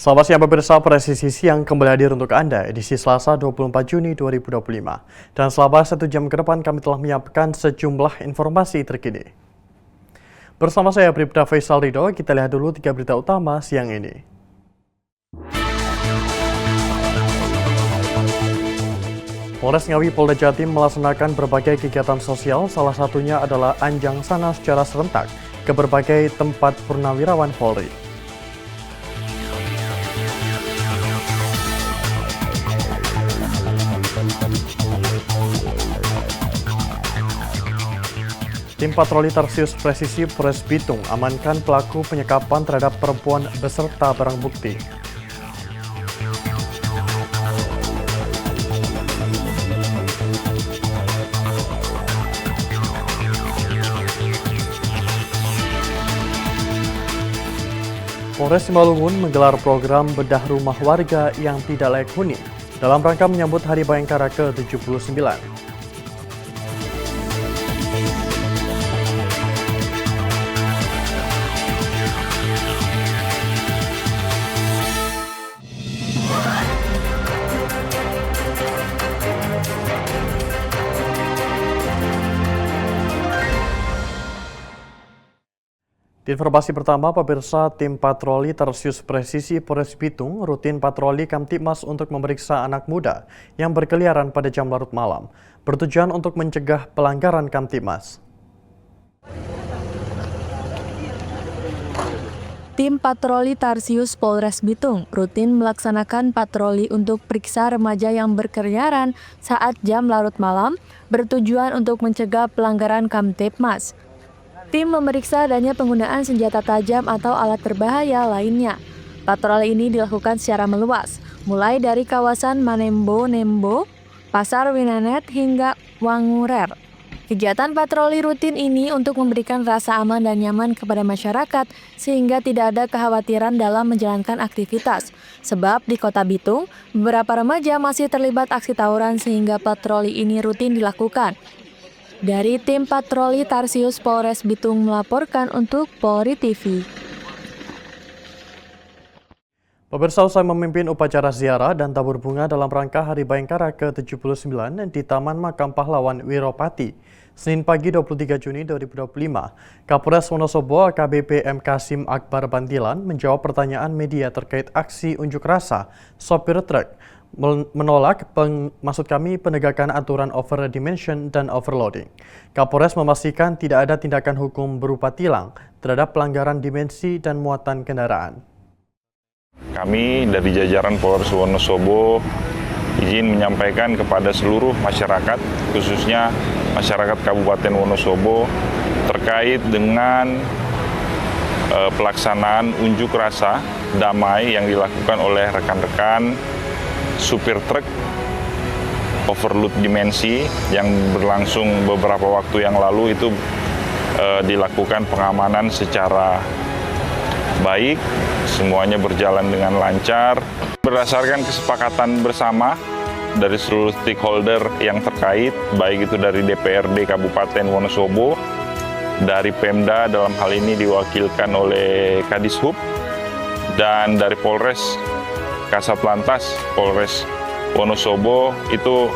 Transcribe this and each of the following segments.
Selamat siang pemirsa, Presisi Siang kembali hadir untuk Anda edisi Selasa 24 Juni 2025. Dan selama 1 jam ke depan kami telah menyiapkan sejumlah informasi terkini. Bersama saya Bribda Faisal Ridho, kita lihat dulu 3 berita utama siang ini. Polres Ngawi Polda Jatim melaksanakan berbagai kegiatan sosial, salah satunya adalah anjang sana secara serentak ke berbagai tempat purnawirawan Polri. Tim patroli Tarsius Presisi Polres Bitung amankan pelaku penyekapan terhadap perempuan beserta barang bukti. Polres Simalungun menggelar program bedah rumah warga yang tidak layak huni dalam rangka menyambut Hari Bayangkara ke-79. Di informasi pertama, pemirsa, tim patroli Tarsius Presisi Polres Bitung rutin patroli Kamtibmas untuk memeriksa anak muda yang berkeliaran pada jam larut malam, bertujuan untuk mencegah pelanggaran Kamtibmas. Tim patroli Tarsius Polres Bitung rutin melaksanakan patroli untuk periksa remaja yang berkeliaran saat jam larut malam, bertujuan untuk mencegah pelanggaran Kamtibmas. Tim memeriksa adanya penggunaan senjata tajam atau alat berbahaya lainnya. Patroli ini dilakukan secara meluas, mulai dari kawasan Manembo-Nembo, Pasar Winanet hingga Wangurer. Kegiatan patroli rutin ini untuk memberikan rasa aman dan nyaman kepada masyarakat sehingga tidak ada kekhawatiran dalam menjalankan aktivitas. Sebab di Kota Bitung, beberapa remaja masih terlibat aksi tawuran sehingga patroli ini rutin dilakukan. Dari tim patroli Tarsius Polres Bitung melaporkan untuk Polri TV. Pemirsa, usai memimpin upacara ziarah dan tabur bunga dalam rangka Hari Bayangkara ke-79 di Taman Makam Pahlawan Wiropati, Senin pagi 23 Juni 2025, Kapolres Wonosobo AKBP M. Kasim Akbar Bantilan menjawab pertanyaan media terkait aksi unjuk rasa sopir truk menolak penegakan aturan overdimension dan overloading. Kapolres memastikan tidak ada tindakan hukum berupa tilang terhadap pelanggaran dimensi dan muatan kendaraan. Kami dari jajaran Polres Wonosobo izin menyampaikan kepada seluruh masyarakat, khususnya masyarakat Kabupaten Wonosobo, terkait dengan pelaksanaan unjuk rasa damai yang dilakukan oleh rekan-rekan supir truk overload dimensi yang berlangsung beberapa waktu yang lalu. Itu dilakukan pengamanan secara baik, semuanya berjalan dengan lancar. Berdasarkan kesepakatan bersama dari seluruh stakeholder yang terkait, baik itu dari DPRD Kabupaten Wonosobo, dari Pemda dalam hal ini diwakilkan oleh Kadishub, dan dari Polres Kasatlantas Polres Wonosobo, itu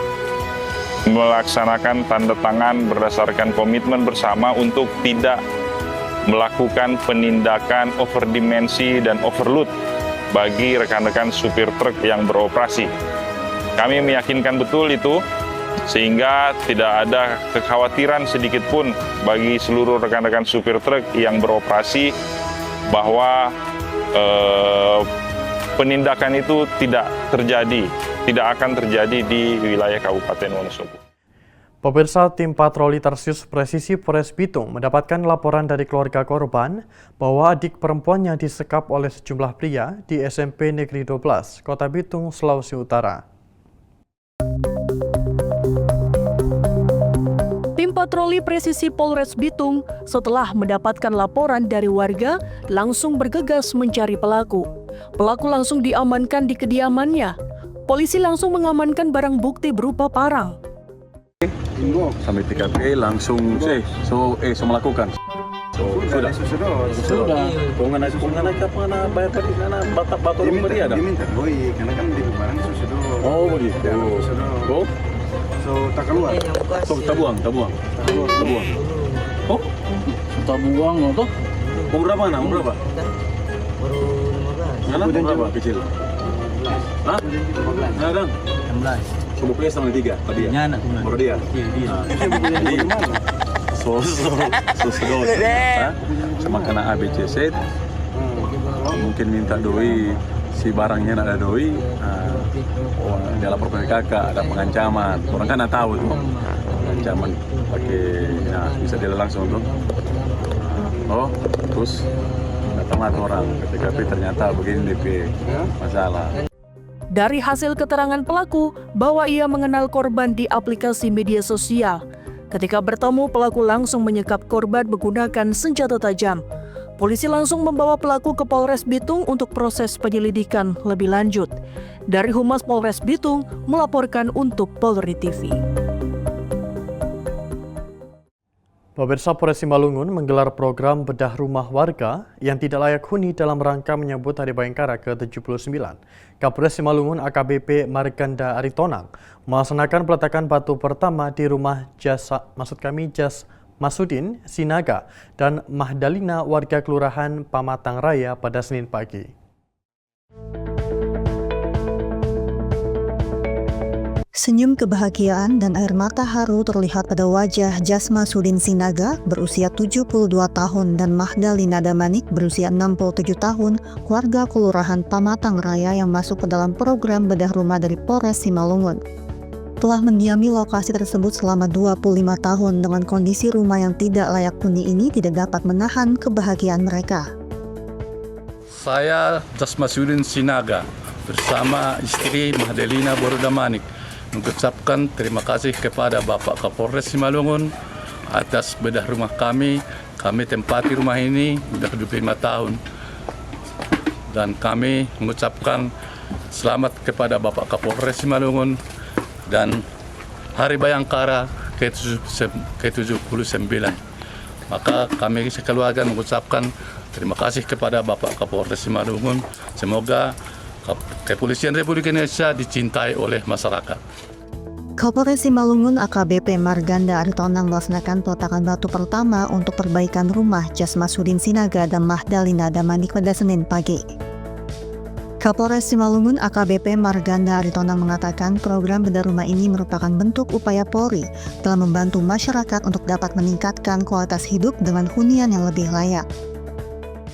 melaksanakan tanda tangan berdasarkan komitmen bersama untuk tidak melakukan penindakan overdimensi dan overload bagi rekan-rekan supir truk yang beroperasi. Kami meyakinkan betul itu, sehingga tidak ada kekhawatiran sedikit pun bagi seluruh rekan-rekan supir truk yang beroperasi bahwa penindakan itu tidak akan terjadi di wilayah Kabupaten Wonosobo. Pemirsa, tim patroli Tarsius Presisi Polres Bitung mendapatkan laporan dari keluarga korban bahwa adik perempuannya disekap oleh sejumlah pria di SMP Negeri 12, Kota Bitung, Sulawesi Utara. Tim patroli Presisi Polres Bitung setelah mendapatkan laporan dari warga langsung bergegas mencari pelaku. Pelaku langsung diamankan di kediamannya. Polisi langsung mengamankan barang bukti berupa parang. Sampai TKP langsung melakukan. Sudah. Pengenai apa na bayar tadi na batu rumah dia ada. Diminta doi karena kan di barang sudah. Oh begitu. Oh, So tak keluar. so tabuang. Oh, tabuang atau? Umur berapa na? Umur berapa? Baru 15. Umur berapa kecil? Hah? Nah, dan 16. Coba play sama 3 tadi ya. Nyana. Baru dia. Jadi sama kena ABCZ mungkin minta doi si barangnya ada doi dia lapor ke kakak ada pengancaman orang kan tahu tuh pengancaman pakai bisa dia langsung tuh terus datanglah orang ke TKP ternyata begini DP masalah. Dari hasil keterangan pelaku bahwa ia mengenal korban di aplikasi media sosial. Ketika bertemu, pelaku langsung menyekap korban menggunakan senjata tajam. Polisi langsung membawa pelaku ke Polres Bitung untuk proses penyelidikan lebih lanjut. Dari Humas Polres Bitung melaporkan untuk Polri TV. Pemirsa, Polres Simalungun menggelar program bedah rumah warga yang tidak layak huni dalam rangka menyambut Hari Bayangkara ke-79. Kapolres Simalungun AKBP Marganda Aritonang melaksanakan peletakan batu pertama di rumah Jas Masudin Sinaga dan Mahdalina warga Kelurahan Pamatang Raya pada Senin pagi. Senyum kebahagiaan dan air mata haru terlihat pada wajah Jas Masudin Sinaga berusia 72 tahun dan Mahdalina Damanik berusia 67 tahun, warga Kelurahan Pamatang Raya yang masuk ke dalam program bedah rumah dari Polres Simalungun. Telah mendiami lokasi tersebut selama 25 tahun dengan kondisi rumah yang tidak layak huni ini tidak dapat menahan kebahagiaan mereka. Saya Jas Masudin Sinaga bersama istri Mahdalina Damanik mengucapkan terima kasih kepada Bapak Kapolres Simalungun atas bedah rumah kami. Kami tempati rumah ini sudah 25 tahun. Dan kami mengucapkan selamat kepada Bapak Kapolres Simalungun dan Hari Bayangkara ke-79. Maka kami sekeluarga mengucapkan terima kasih kepada Bapak Kapolres Simalungun. Semoga Kepolisian Republik Indonesia dicintai oleh masyarakat. Kapolres Simalungun AKBP Marganda Aritonang melaksanakan peletakan batu pertama untuk perbaikan rumah Jas Masudin Sinaga dan Mahdalina Damanik pada Senin pagi. Kapolres Simalungun AKBP Marganda Aritonang mengatakan program bedah rumah ini merupakan bentuk upaya Polri dalam membantu masyarakat untuk dapat meningkatkan kualitas hidup dengan hunian yang lebih layak.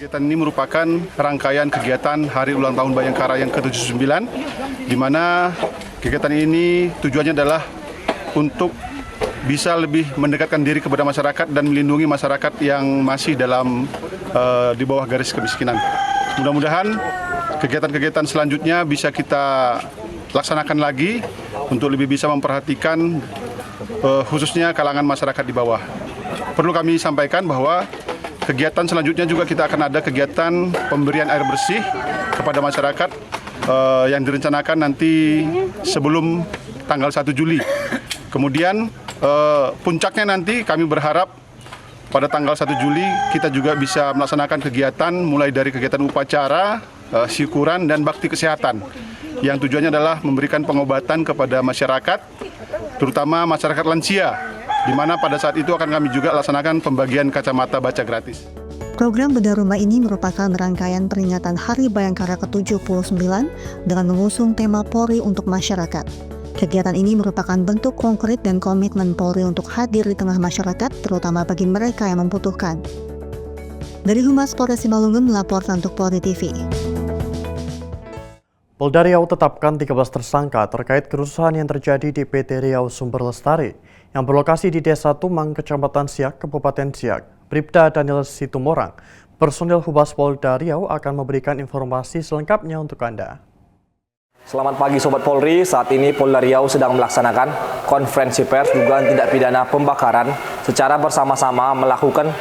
Kegiatan ini merupakan rangkaian kegiatan Hari Ulang Tahun Bayangkara yang ke-79, di mana kegiatan ini tujuannya adalah untuk bisa lebih mendekatkan diri kepada masyarakat dan melindungi masyarakat yang masih di bawah garis kemiskinan. Mudah-mudahan kegiatan-kegiatan selanjutnya bisa kita laksanakan lagi untuk lebih bisa memperhatikan khususnya kalangan masyarakat di bawah. Perlu kami sampaikan bahwa kegiatan selanjutnya juga kita akan ada kegiatan pemberian air bersih kepada masyarakat yang direncanakan nanti sebelum tanggal 1 Juli. Kemudian puncaknya nanti kami berharap pada tanggal 1 Juli kita juga bisa melaksanakan kegiatan mulai dari kegiatan upacara, syukuran dan bakti kesehatan yang tujuannya adalah memberikan pengobatan kepada masyarakat, terutama masyarakat lansia, di mana pada saat itu akan kami juga laksanakan pembagian kacamata baca gratis. Program bedah rumah ini merupakan rangkaian peringatan Hari Bayangkara ke-79 dengan mengusung tema Polri untuk masyarakat. Kegiatan ini merupakan bentuk konkret dan komitmen Polri untuk hadir di tengah masyarakat, terutama bagi mereka yang membutuhkan. Dari Humas Polres Simalungun melaporkan untuk Polri TV. Polda Riau tetapkan 13 tersangka terkait kerusuhan yang terjadi di PT Riau Sumber Lestari yang berlokasi di Desa Tumang, Kecamatan Siak, Kabupaten Siak. Bribda Daniel Situmorang, personil Humas Polda Riau akan memberikan informasi selengkapnya untuk Anda. Selamat pagi Sobat Polri, saat ini Polda Riau sedang melaksanakan konferensi pers dugaan tindak pidana pembakaran secara bersama-sama melakukan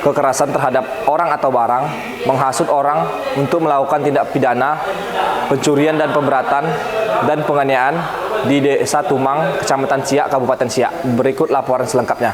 kekerasan terhadap orang atau barang, menghasut orang untuk melakukan tindak pidana pencurian dan pemberatan dan penganiayaan di Desa Tumang, Kecamatan Siak, Kabupaten Siak. Berikut laporan selengkapnya.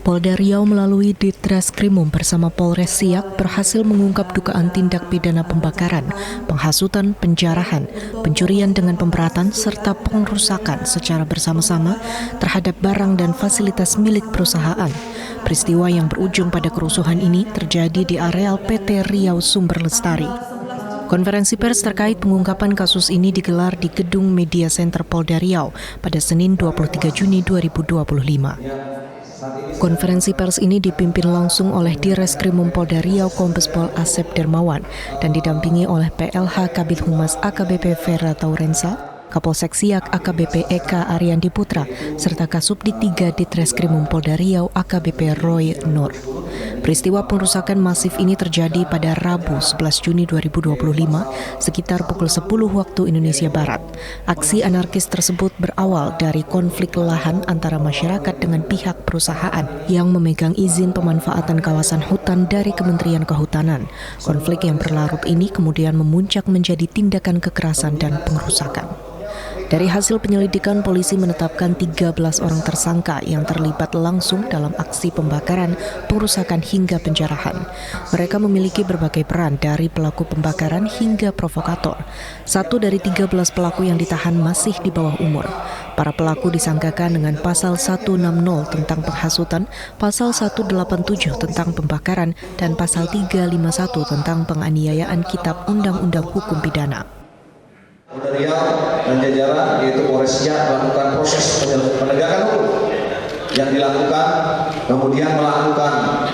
Polda Riau melalui Ditreskrimum bersama Polres Siak berhasil mengungkap dugaan tindak pidana pembakaran, penghasutan, penjarahan, pencurian dengan pemberatan, serta pengrusakan secara bersama-sama terhadap barang dan fasilitas milik perusahaan. Peristiwa yang berujung pada kerusuhan ini terjadi di areal PT Riau Sumber Lestari. Konferensi pers terkait pengungkapan kasus ini digelar di Gedung Media Center Polda Riau pada Senin 23 Juni 2025. Konferensi pers ini dipimpin langsung oleh Direskrimum Polda Riau Kombes Pol Asep Dermawan dan didampingi oleh PLH Kabid Humas AKBP Vera Taurensa, Kapolsek Siak AKBP Eka Ariandi Putra, serta Kasubdit 3 Ditreskrimum Polda Riau AKBP Roy Nur. Peristiwa pengerusakan masif ini terjadi pada Rabu 11 Juni 2025 sekitar pukul 10 waktu Indonesia Barat. Aksi anarkis tersebut berawal dari konflik lahan antara masyarakat dengan pihak perusahaan yang memegang izin pemanfaatan kawasan hutan dari Kementerian Kehutanan. Konflik yang berlarut ini kemudian memuncak menjadi tindakan kekerasan dan pengerusakan. Dari hasil penyelidikan, polisi menetapkan 13 orang tersangka yang terlibat langsung dalam aksi pembakaran, pengerusakan hingga penjarahan. Mereka memiliki berbagai peran dari pelaku pembakaran hingga provokator. 1 dari 13 pelaku yang ditahan masih di bawah umur. Para pelaku disangkakan dengan pasal 160 tentang penghasutan, pasal 187 tentang pembakaran, dan pasal 351 tentang penganiayaan Kitab Undang-Undang Hukum Pidana. Polda Riau dan jajaran yaitu Polres Siak melakukan proses penegakan hukum yang dilakukan, kemudian melakukan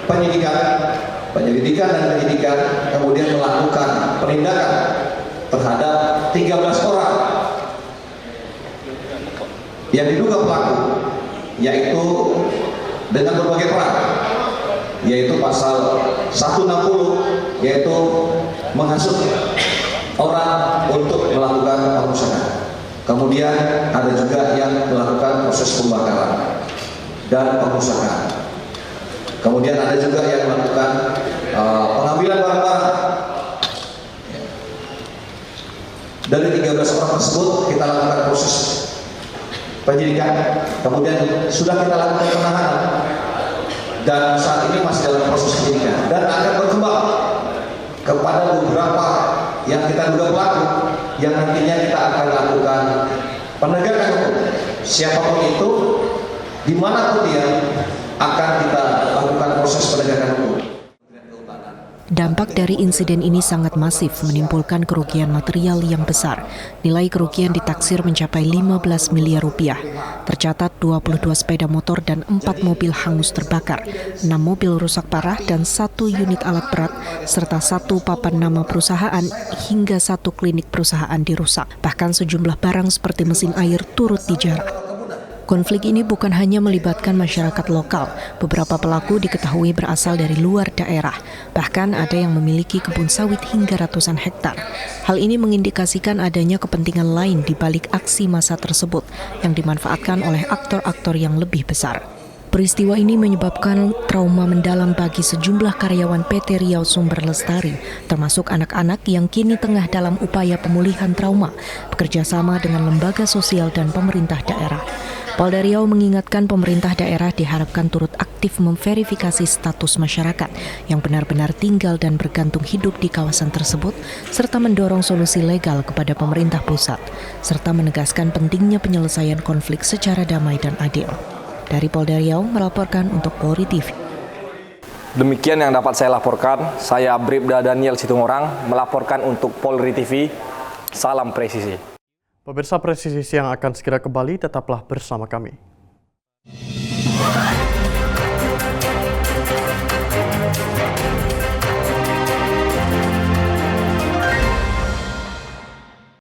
penyelidikan dan penyidikan, kemudian melakukan penindakan terhadap 13 orang yang diduga pelaku, yaitu dengan berbagai peran, yaitu pasal 160 yaitu menghasut orang untuk melakukan pengerusakan. Kemudian ada juga yang melakukan proses pembakaran dan pengerusakan. Kemudian ada juga yang melakukan pengambilan barang-barang. Dari 13 orang tersebut kita lakukan proses penyidikan. Kemudian sudah kita lakukan penahanan dan saat ini masih dalam proses penyidikan dan akan berkembang kepada beberapa yang kita duga pelaku yang nantinya kita akan lakukan penegakan hukum. Siapapun itu, dimanapun dia, akan kita lakukan proses penegakan hukum. Dampak dari insiden ini sangat masif, menimbulkan kerugian material yang besar. Nilai kerugian ditaksir mencapai 15 miliar rupiah. Tercatat 22 sepeda motor dan 4 mobil hangus terbakar, 6 mobil rusak parah dan 1 unit alat berat, serta 1 papan nama perusahaan hingga 1 klinik perusahaan dirusak. Bahkan sejumlah barang seperti mesin air turut dijarah. Konflik ini bukan hanya melibatkan masyarakat lokal, beberapa pelaku diketahui berasal dari luar daerah, bahkan ada yang memiliki kebun sawit hingga ratusan hektar. Hal ini mengindikasikan adanya kepentingan lain di balik aksi massa tersebut yang dimanfaatkan oleh aktor-aktor yang lebih besar. Peristiwa ini menyebabkan trauma mendalam bagi sejumlah karyawan PT Riau Sumber Lestari, termasuk anak-anak yang kini tengah dalam upaya pemulihan trauma, bekerjasama dengan lembaga sosial dan pemerintah daerah. Polda Riau mengingatkan pemerintah daerah diharapkan turut aktif memverifikasi status masyarakat yang benar-benar tinggal dan bergantung hidup di kawasan tersebut, serta mendorong solusi legal kepada pemerintah pusat, serta menegaskan pentingnya penyelesaian konflik secara damai dan adil. Dari Polda Riau melaporkan untuk Polri TV. Demikian yang dapat saya laporkan. Saya Bribda Daniel Situmorang melaporkan untuk Polri TV. Salam presisi. Pemirsa, presisi yang akan segera kembali, tetaplah bersama kami.